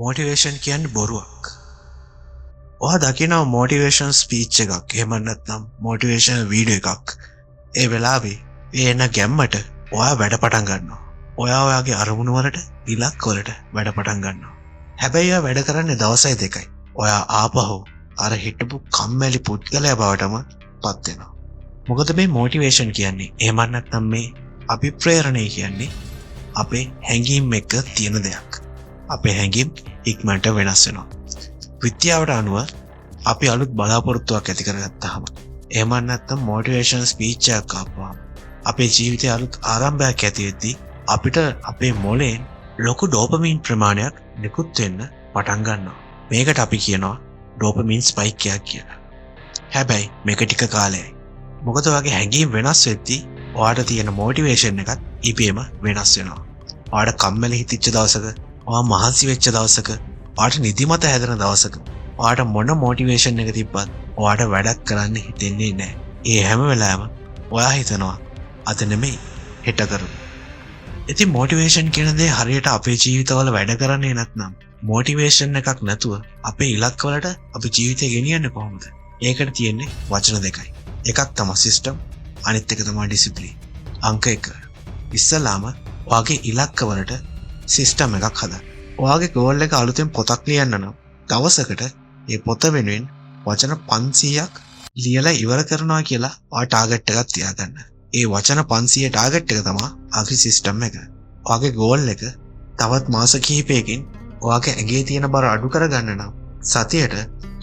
Motivation කියන්නේ බොරුවක්. ඔයා දකිනවා මොටිවේෂන් ස්පීච් එකක් එහෙම නැත්නම් මොටිවේෂන් වීඩියෝ එකක්. ඒ වෙලාවේ ඒ එන ගැම්මට ඔයා වැඩ පටන් ගන්නවා. ඔයාගේ අරමුණු වලට ඉලක්ක වලට වැඩ පටන් ගන්නවා. හැබැයි ඔයා වැඩ කරන්නේ දවසයි දෙකයි. ඔයා ආපහු අර හිටපු කම්මැලි පුද්ගලයා බවටම පත් වෙනවා. මොකද මේ මොටිවේෂන් කියන්නේ එහෙම නැත්නම් මේ අභිප්‍රේරණය කියන්නේ අපේ හැඟීම් එක්ක තියෙන දෙයක්. අපේ හැඟීම් ඉක්මනට වෙනස් වෙනවා. විද්‍යාවට අනුව අපි අලුත් බලාපොරොත්තුවක් ඇති කරගත්තාම එහෙම නැත්නම් මොටිවේෂන් ස්පීච් එකක් ආපුවාම අපේ ජීවිතයේ අලුත් ආරම්භයක් ඇති වෙද්දී අපිට අපේ මොළයෙන් ලොකු ඩෝපමින් ප්‍රමාණයක් නිකුත් වෙන්න පටන් ගන්නවා. මේකට අපි කියනවා ඩෝපමින් ස්පයික් එකක් කියලා. හැබැයි මේක ටික කාලයයි. මොකද ඔයාගේ හැඟීම් වෙනස් වෙද්දී ඔයාට තියෙන මොටිවේෂන් එකත් ඉබේම වෙනස් වෙනවා. ඔයාට කම්මැලි හිතිච්ච දවසක, ඔයා මහන්සි වෙච්ච දවසක, ඔයාට නිදිමත හැදෙන දවසක, ඔයාට මොන මොටිවේෂන් එක තිබ්බත් ඔයාට වැඩක් කරන්න හිතෙන්නේ නැහැ. ඒ හැම වෙලාවෙම ඔයා හිතනවා අද නෙමෙයි හෙට කරමු. ඉතින් මොටිවේෂන් කියන දේ හරියට අපේ ජීවිතවල වැඩ කරන්නේ නැත්නම් මොටිවේෂන් එකක් නැතුව අපේ ඉලක්ක වලට අපි ජීවිතය ගෙනියන්නේ කොහොමද? ඒකට තියෙන්නේ වචන දෙකයි. එකක් තමයි සිස්ටම්, අනිත් එක තමයි ඩිසිප්ලින්. අංක 1. ඉස්සලාම ඔයාගේ ඉලක්ක වලට සිස්ටම් එකක් හදන්න. ඔයාගේ ගෝල් එක අලුතෙන් පොතක් ලියන්න නම් දවසකට ඒ පොත වෙනුවෙන් වචන 500ක් ලියලා ඉවර කරනවා කියලා ඔයා ටාගට් එකක් තියාගන්න. ඒ වචන 500 ටාගට් එක තමයි ආගේ සිස්ටම් එක. ඔයාගේ ගෝල් එක තවත් මාස කිහිපයකින් ඔයාගේ ඇඟේ තියෙන බර අඩු කරගන්න නම් සතියට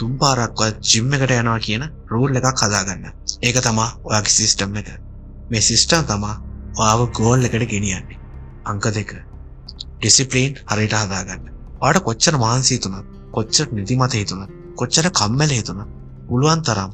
3 පාරක්වත් ජිම් එකට යනවා කියන රූල් එකක් හදාගන්න. ඒක තමයි ඔයාගේ සිස්ටම් එක. මේ සිස්ටම් තමයි ඔයාව ගෝල් එකට ගෙනියන්නේ. අංක 2. ඩිසිප්ලින් හරියට හදාගන්න. ඔයාට කොච්චර මහන්සි හිතුණත්, කොච්චර නිදිමත හිතුණත්, කොච්චර කම්මැලි හිතුණත් පුළුවන් තරම්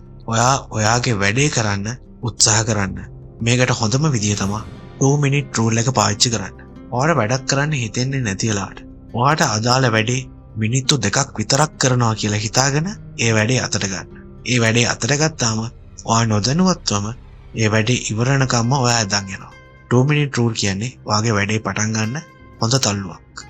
ඔයාගේ වැඩේ කරන්න උත්සාහ කරන්න. මේකට හොඳම විදිය තමයි 2 minute rule එක පාවිච්චි කරන්න. ඔයාට වැඩක් කරන්න හිතෙන්නේ නැති වෙලාවට ඔයාට අදාළ වැඩේ මිනිත්තු 2ක් විතරක් කරනවා කියලා හිතාගෙන ඒ වැඩේ අතට ගන්න. ඒ වැඩේ අතට ගත්තාම ඔයා නොදැනුවත්වම ඒ වැඩේ ඉවරනකම්ම ඔයා ඇදන් යනවා. 2 minute rule කියන්නේ ඔයාගේ වැඩේ පටන් ගන්න හොඳ තල්ලුවක්.